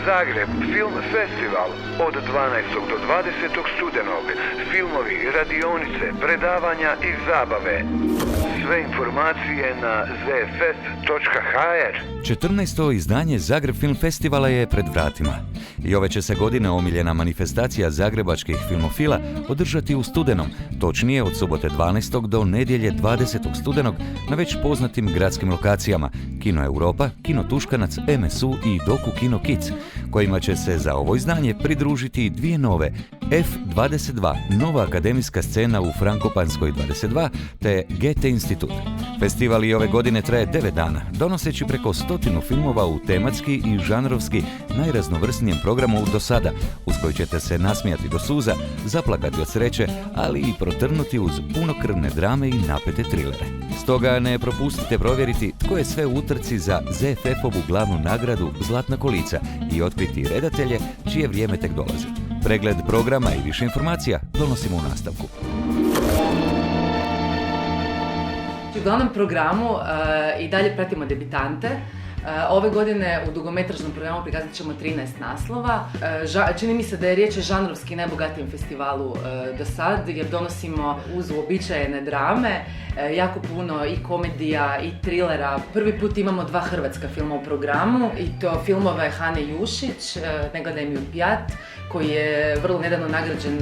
Zagreb Film Festival od 12. do 20. studenog. Filmovi, radionice, predavanja i zabave. Sve informacije na zfest.hr. 14. izdanje Zagreb Film Festivala je pred vratima. I ove će se godine omiljena manifestacija zagrebačkih filmofila održati u studenom, točnije od subote 12. do nedjelje 20. studenog na već poznatim gradskim lokacijama Kino Europa, Kino Tuškanac, MSU i Doku Kino Kids, kojima će se za ovo izdanje pridružiti dvije nove, F22, nova akademijska scena u Frankopanskoj 22, te GT Institut. Festival i ove godine traje 9 dana, donoseći preko 100 filmova u tematski i žanrovski najraznovrsnijem programu do sada, uz koji ćete se nasmijati do suza, zaplakati od sreće, ali i protrnuti uz punokrvne drame i napete trilere. Stoga ne propustite provjeriti tko je sve u utrci za ZFF-ovu glavnu nagradu Zlatna kolica i otkriti redatelje čije vrijeme tek dolazi. Pregled programa i više informacija donosimo u nastavku. U glavnom programu i dalje pratimo debitante. Ove godine u dugometražnom programu prikazat ćemo 13 naslova. Čini mi se da je riječ o žanrovski najbogatijem festivalu do sad, jer donosimo uz uobičajene drame jako puno i komedija i trilera. Prvi put imamo 2 hrvatska filma u programu i to filmove Hane Jušić, Ne gledaj mi u pjat, koji je vrlo nedavno nagrađen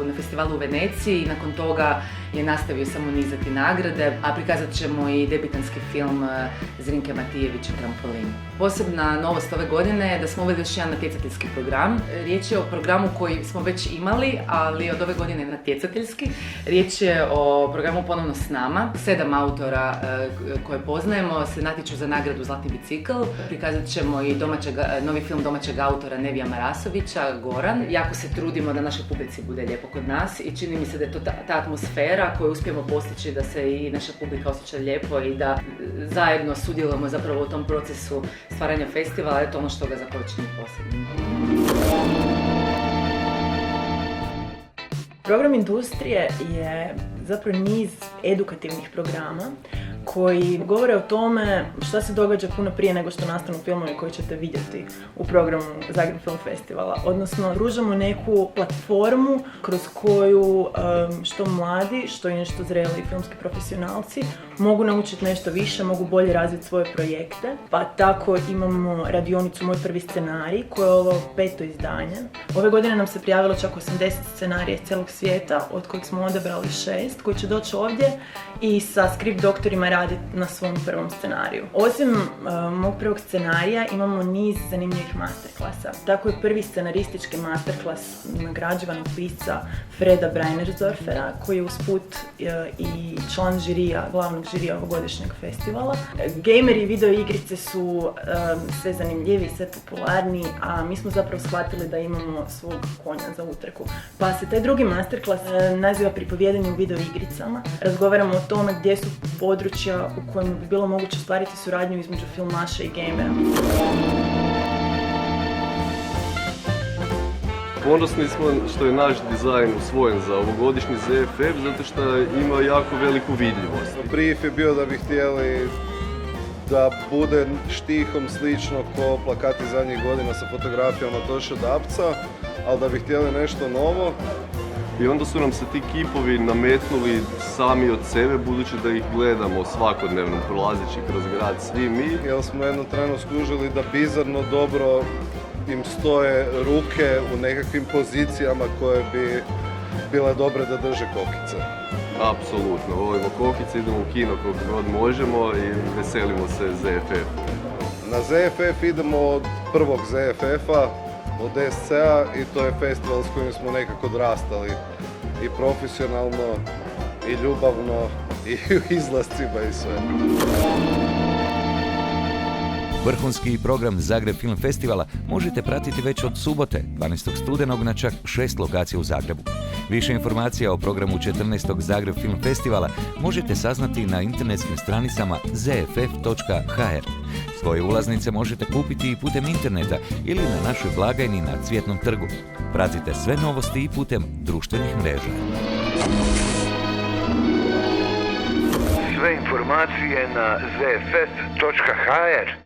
na festivalu u Veneciji i nakon toga je nastavio samo nizati nagrade, a prikazat ćemo i debitanski film Zrinke Matijević Trampolin. Posebna novost ove godine je da smo uveli još jedan natjecateljski program. Riječ je o programu koji smo već imali, ali od ove godine je natjecateljski. Riječ je o programu Ponovno s nama. 7 autora koje poznajemo se natječu za nagradu Zlatni bicikl. Prikazat ćemo i novi film domaćeg autora Nevija Marasovića, Goran. Jako se trudimo da našoj publici bude lijepo kod nas i čini mi se da je to ta atmosfera koju uspijemo postići da se i naša publika osjeća lijepo i da zajedno sudjelujemo zapravo u tom procesu stvaranja festivala, je to ono što ga zapravo čini posebnim. Program industrije je zapravo niz edukativnih programa koji govore o tome šta se događa puno prije nego što nastanu filmovi koji ćete vidjeti u programu Zagreb Film Festivala. Odnosno, pružamo neku platformu kroz koju što mladi, što i nešto zreli filmski profesionalci mogu naučiti nešto više, mogu bolje razviti svoje projekte. Pa tako imamo radionicu Moj prvi scenarij, koja je ovo 5. izdanje. Ove godine nam se prijavilo čak 80 scenarija iz cijelog svijeta, od kojih smo odabrali 6 koji će doći ovdje i sa skript doktorima raditi na svom prvom scenariju. Osim mog prvog scenarija imamo niz zanimljivih masterklasa. Tako je prvi scenaristički masterklas nagrađivanog pisca Freda Breinersdorfera, koji je usput i član žirija, glavnog žirija ovogodišnjeg festivala. Gameri i video igrice su sve zanimljiviji, sve popularniji, a mi smo zapravo shvatili da imamo svog konja za utrku. Pa se taj drugi masterklas naziva Pripovjedanje u video igricama. Razgovaramo o tome gdje su područja u kojima bi bilo moguće ostvariti suradnju između filmaša i gamera. Ponosni smo što je naš dizajn usvojen za ovogodišnji ZFF, zato što ima jako veliku vidljivost. Brief je bio da bi htjeli da bude štihom slično ko plakati zadnjih godina sa fotografijama Toša Dapca, ali da bi htjeli nešto novo. I onda su nam se ti kipovi nametnuli sami od sebe, budući da ih gledamo svakodnevno prolazeći kroz grad svi mi. Jer smo jedno trenu skužili da bizarno dobro im stoje ruke u nekakvim pozicijama koje bi bile dobre da drže kokice. Apsolutno, volimo kokice, idemo u kino koliko god možemo i veselimo se ZFF. Na ZFF idemo od prvog ZFF-a, od SC-a, i to je festival s kojim smo nekako odrastali i profesionalno, i ljubavno, i u izlascima i sve. Vrhunski program Zagreb Film Festivala možete pratiti već od subote, 12. studenog, na čak 6 lokacija u Zagrebu. Više informacija o programu 14. Zagreb Film Festivala možete saznati na internetskim stranicama zff.hr. Svoje ulaznice možete kupiti i putem interneta ili na našoj blagajni na Cvjetnom trgu. Pratite sve novosti i putem društvenih mreža. Sve informacije na zfest.hr.